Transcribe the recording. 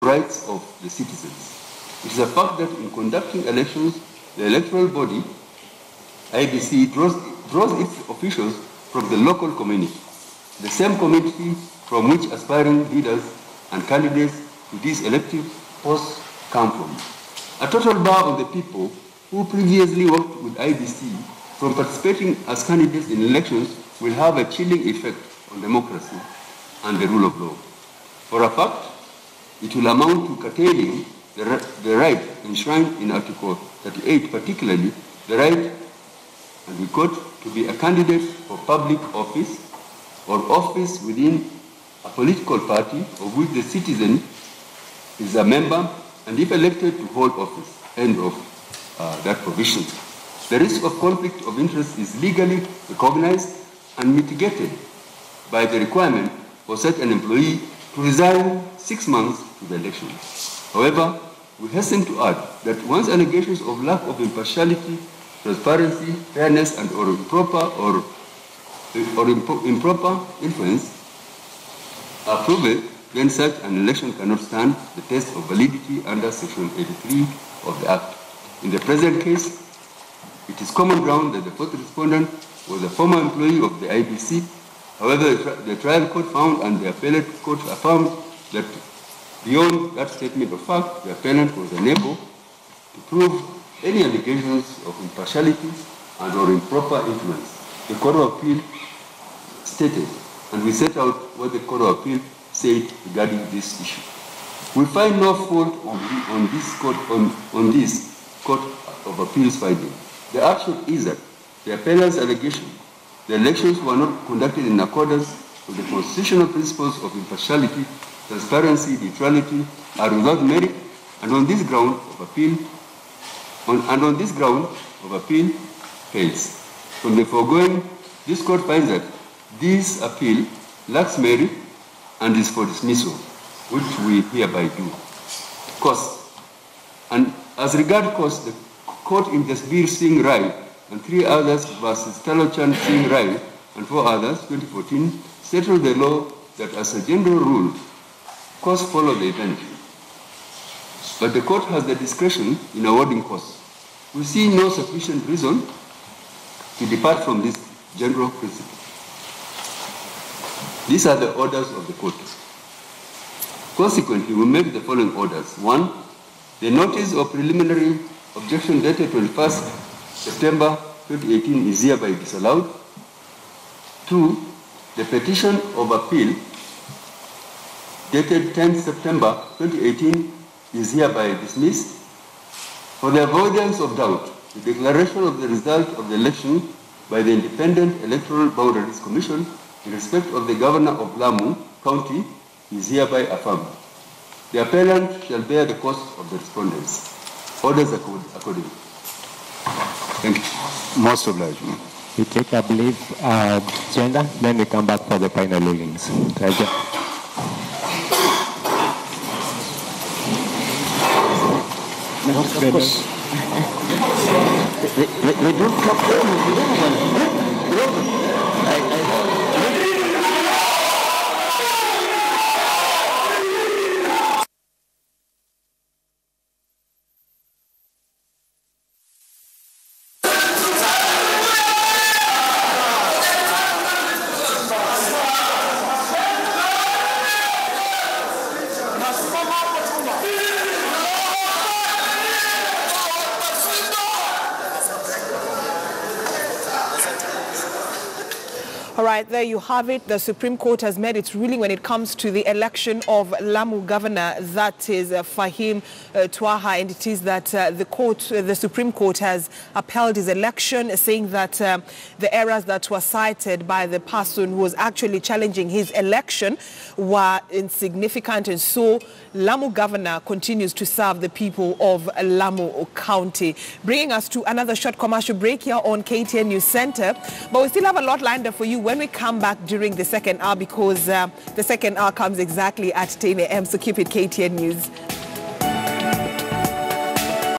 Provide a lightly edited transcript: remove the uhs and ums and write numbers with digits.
rights of the citizens. It is a fact that in conducting elections, the electoral body, IBC, draws its officials from the local community, the same community from which aspiring leaders and candidates to these elective posts come from. A total bar on the people who previously worked with IBC from participating as candidates in elections will have a chilling effect on democracy and the rule of law. For a fact, it will amount to curtailing the right enshrined in Article 38, particularly the right, and we quote, to be a candidate for public office or office within a political party of which the citizen is a member, and if elected to hold office. End of that provision. The risk of conflict of interest is legally recognized and mitigated by the requirement for such an employee to resign 6 months to the election. However, we hasten to add that once allegations of lack of impartiality, transparency, fairness, and or improper influence are proven, then such an election cannot stand the test of validity under Section 83 of the Act. In the present case, it is common ground that the fourth respondent was a former employee of the IBC. However, the trial court found and the appellate court affirmed that beyond that statement of fact, the appellant was unable to prove any allegations of impartiality and or improper influence. The Court of Appeal stated, and we set out what the Court of Appeal said regarding this issue. We find no fault on this Court of Appeal's finding. The upshot is that the appellant's allegation, the elections were not conducted in accordance with the constitutional principles of impartiality, transparency, neutrality, are without merit, and on this ground of appeal, fails. From the foregoing, this court finds that this appeal lacks merit and is for dismissal, which we hereby do. Costs. And as regard costs, the court in Jasbir Singh Rai and 3 others versus Talochan Singh Rai and 4 others, 2014, settled the law that as a general rule, costs follow the event. But the court has the discretion in awarding costs. We see no sufficient reason to depart from this general principle. These are the orders of the court. Consequently, we make the following orders. 1, the notice of preliminary objection dated 21st September 2018 is hereby disallowed. 2, the petition of appeal dated 10th September 2018 is hereby dismissed. For the avoidance of doubt, the declaration of the result of the election by the Independent Electoral Boundaries Commission in respect of the Governor of Lamu County is hereby affirmed. The appellant shall bear the cost of the respondents. Orders accordingly. Thank you. Most obliged. We take, I believe, agenda, then we come back for the final rulings. Thank you. Of course. We don't talk. All right, there you have it. The Supreme Court has made its ruling when it comes to the election of Lamu Governor, that is Fahim Twaha, and it is that the Supreme Court has upheld his election, saying that the errors that were cited by the person who was actually challenging his election were insignificant, and so Lamu Governor continues to serve the people of Lamu County. Bringing us to another short commercial break here on KTN News Center, but we still have a lot lined up for you when we come back during the second hour, because the second hour comes exactly at 10 a.m. So keep it KTN News.